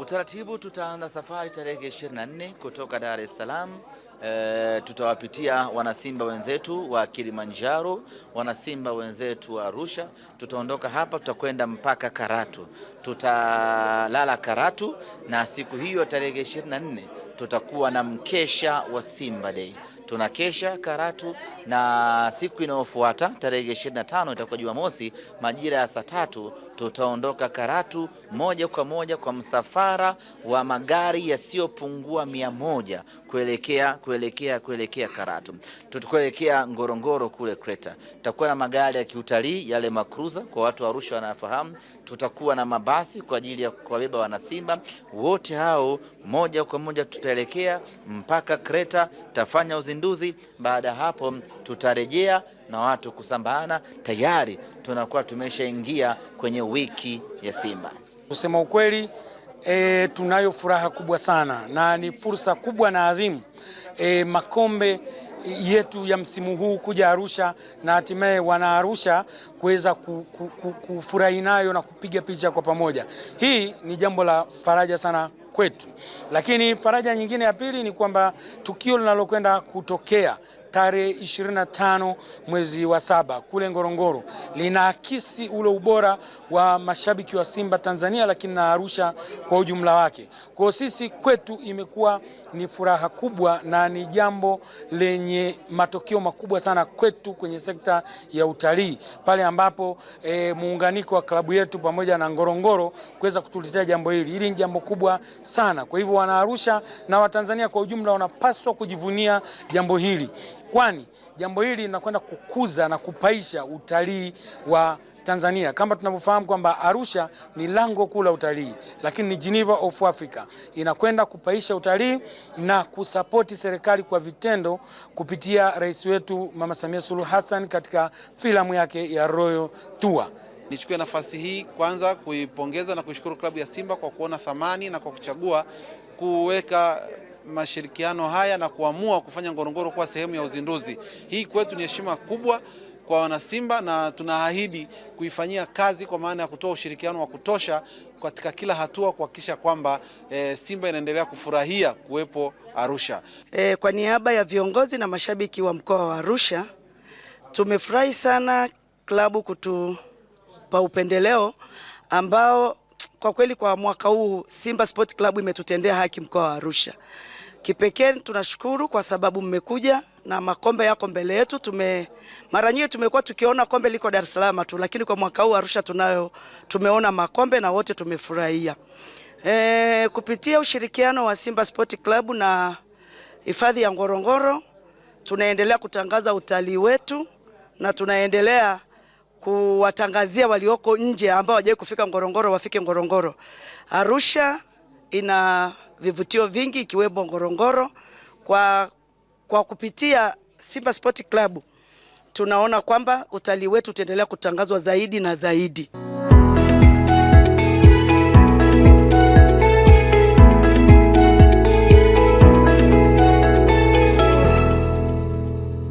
Utaratibu, tutaanza safari tarehe 24 kutoka Dar es Salaam. Tutawapitia wanasimba wenzetu wa Kilimanjaro, wanasimba wenzetu wa Arusha. Tutaondoka hapa, tutakwenda mpaka Karatu, tutalala Karatu, na siku hiyo tarehe 24 tutakuwa na mkesha wa Simba Day. Tunakesha Karatu, na siku inayofuata tarehe 25 itakuwa Jumamosi majira ya saa 3 tutaondoka Karatu moja kwa moja kwa msafara wa magari yasiyopungua 100 kuelekea Karatu. Tutakuelekea Ngorongoro kule Kreta. Tutakuwa na magari ya kiutalii yale makruza kwa watu wa Arusha wanafahamu. Tutakuwa na mabasi kwa ajili ya kuwabeba wanasimba wote hao. Moja kwa moja tutaelekea mpaka Kreta, tutafanya uzinduzi. Baada hapo tutarejea na watu kusambana. Tayari tunakuwa tumeshaingia kwenye wiki ya Simba. Kusema ukweli, tunayo furaha kubwa sana na ni fursa kubwa na adhimu makombe yetu ya msimu huu kuja Arusha, na hatimaye wana Arusha kuweza kufurahi nayo na kupiga picha kwa pamoja. Hii ni jambo la faraja sana kwetu. Lakini faraja nyingine ya pili ni kwamba tukio linalokwenda kutokea tarehe 25 mwezi wa 7 kule Ngorongoro linaakisi ule ubora wa mashabiki wa Simba Tanzania, lakini na Arusha kwa ujumla wake. Kwa sisi kwetu imekuwa ni furaha kubwa na ni jambo lenye matokeo makubwa sana kwetu kwenye sekta ya utalii, pale ambapo muunganiko wa klabu yetu pamoja na Ngorongoro kuweza kutuletea jambo hili. Hili ni jambo kubwa sana. Kwa hivyo wana Arusha na Watanzania kwa ujumla wanapaswa kujivunia jambo hili, kwani jambo hili linakwenda kukuza na kupaisha utalii wa Tanzania. Kama tunavyofahamu kwamba Arusha ni lango kuu la utalii, lakini ni Geneva of Africa. Inakwenda kupaisha utalii na kusapoti serikali kwa vitendo kupitia rais wetu Mama Samia Suluhu Hassan katika filamu yake ya Royal Tour. Nichukue nafasi hii kwanza kuipongeza na kuishukuru klabu ya Simba kwa kuona thamani na kwa kuchagua kuweka mashirikiano haya na kuamua kufanya Ngorongoro kuwa sehemu ya uzinduzi. Hii kwetu ni heshima kubwa kwa wanasimba, na tunaahidi kuifanyia kazi kwa maana ya kutoa ushirikiano wa kutosha katika kila hatua kuhakikisha kwamba Simba inaendelea kufurahia kuwepo Arusha. Kwa niaba ya viongozi na mashabiki wa mkoa wa Arusha, tumefurahi sana klabu kutupa upendeleo ambao kwa kweli kwa mwaka huu Simba Sport Club imetutendea haki mkoa wa Arusha. Kipekee tunashukuru kwa sababu mmekuja na makombe yako mbele yetu. Mara nyingi tumekuwa tukiona kombe liko Dar es Salaam tu, lakini kwa mwaka huu Arusha tumeona makombe na wote tumefurahia. Kupitia ushirikiano wa Simba Sport Club na hifadhi ya Ngorongoro tunaendelea kutangaza utalii wetu na tunaendelea kuwatangazia walioko nje ambao hawajawahi kufika Ngorongoro wafike Ngorongoro. Arusha ina vivutio vingi ikiwemo Ngorongoro. Kwa kupitia Simba Sport Club tunaona kwamba utalii wetu utaendelea kutangazwa zaidi na zaidi.